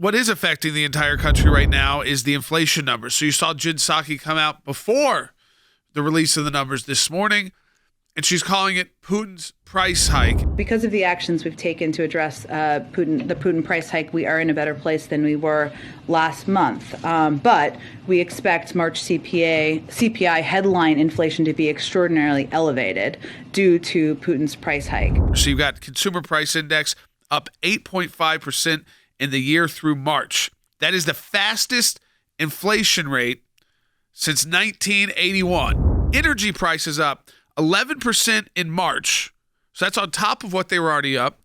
what is affecting the entire country right now is the inflation numbers. So you saw Psaki come out before the release of the numbers this morning, and she's calling it Putin's price hike. Because of the actions we've taken to address the Putin price hike, we are in a better place than we were last month. But we expect March CPI headline inflation to be extraordinarily elevated due to Putin's price hike. So you've got consumer price index up 8.5% in the year through March. That is the fastest inflation rate since 1981. Energy prices up 11% in March. So that's on top of what they were already up.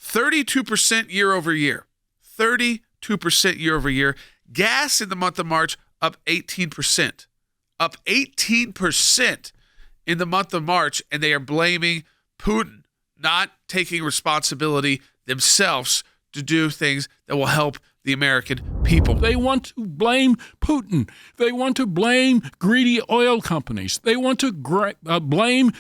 32% year over year. 32% year over year. Gas in the month of March up 18%. Up 18% in the month of March, and they are blaming Putin, not taking responsibility themselves to do things that will help the American people. They want to blame Putin. They want to blame greedy oil companies. They want to blame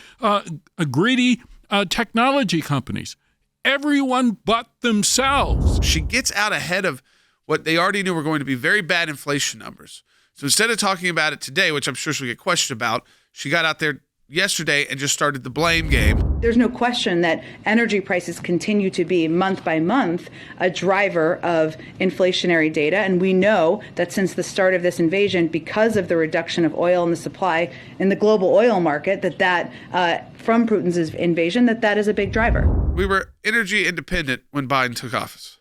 greedy technology companies. Everyone but themselves. She gets out ahead of what they already knew were going to be very bad inflation numbers. So instead of talking about it today, which I'm sure she'll get questioned about, she got out there yesterday and just started the blame game. There's no question that energy prices continue to be month by month a driver of inflationary data. And we know that since the start of this invasion, because of the reduction of oil in the supply in the global oil market, that from Putin's invasion, that is a big driver. We were energy independent when Biden took office.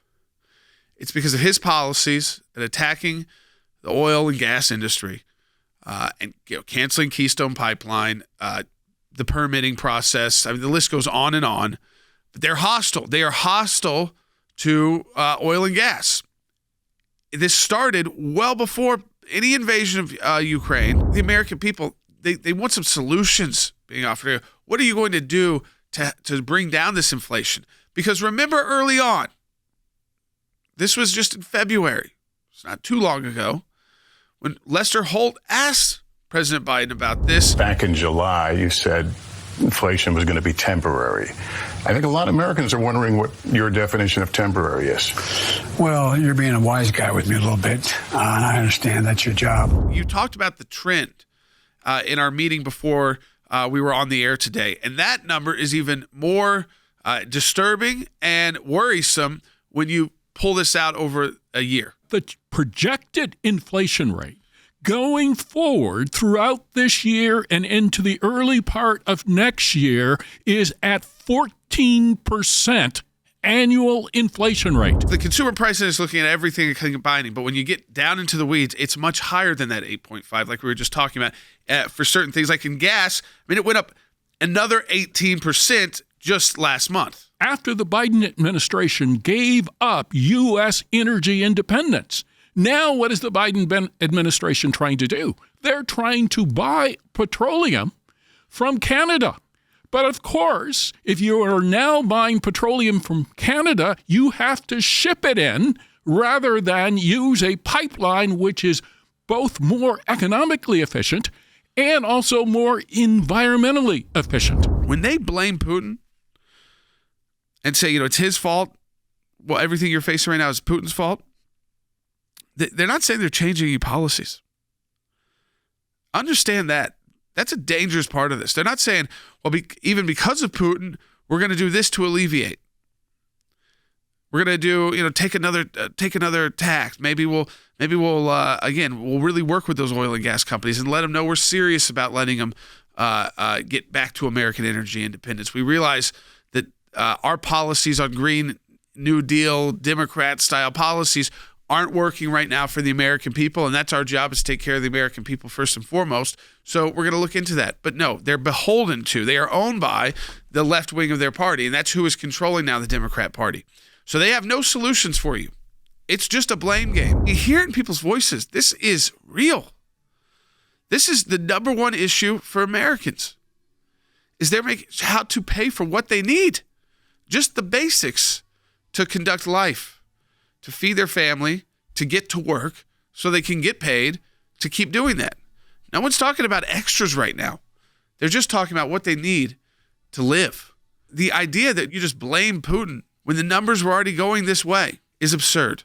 It's because of his policies and attacking the oil and gas industry. And canceling Keystone Pipeline, the permitting process. I mean, the list goes on and on. But they're hostile. They are hostile to oil and gas. This started well before any invasion of Ukraine. The American people, they want some solutions being offered. What are you going to do to bring down this inflation? Because remember early on, this was just in February. It's not too long ago. When Lester Holt asked President Biden about this. Back in July, you said inflation was going to be temporary. I think a lot of Americans are wondering what your definition of temporary is. Well, you're being a wise guy with me a little bit, and I understand that's your job. You talked about the trend in our meeting before we were on the air today, and that number is even more disturbing and worrisome when you pull this out over a year. The projected inflation rate going forward throughout this year and into the early part of next year is at 14% annual inflation rate. The consumer price is looking at everything and combining, but when you get down into the weeds, it's much higher than that 8.5 like we were just talking about. For certain things like in gas, I mean, it went up another 18% just last month. After the Biden administration gave up U.S. energy independence, now what is the Biden administration trying to do? They're trying to buy petroleum from Canada. But of course, if you are now buying petroleum from Canada, you have to ship it in rather than use a pipeline, which is both more economically efficient and also more environmentally efficient. When they blame Putin and say, it's his fault, well, everything you're facing right now is Putin's fault, they're not saying they're changing any policies. Understand that. That's a dangerous part of this. They're not saying, well, even because of Putin, we're going to do this to alleviate. We're going to do, take another tax. Maybe we'll really work with those oil and gas companies and let them know we're serious about letting them get back to American energy independence. We realize that our policies on Green New Deal, Democrat-style policies aren't working right now for the American people, and that's our job, is to take care of the American people first and foremost. So we're going to look into that. But no, they're beholden to, they are owned by the left wing of their party, and that's who is controlling now the Democrat Party. So they have no solutions for you. It's just a blame game. You hear it in people's voices. This is real. This is the number one issue for Americans, is they're making how to pay for what they need. Just the basics to conduct life, to feed their family, to get to work so they can get paid to keep doing that. No one's talking about extras right now. They're just talking about what they need to live. The idea that you just blame Putin when the numbers were already going this way is absurd.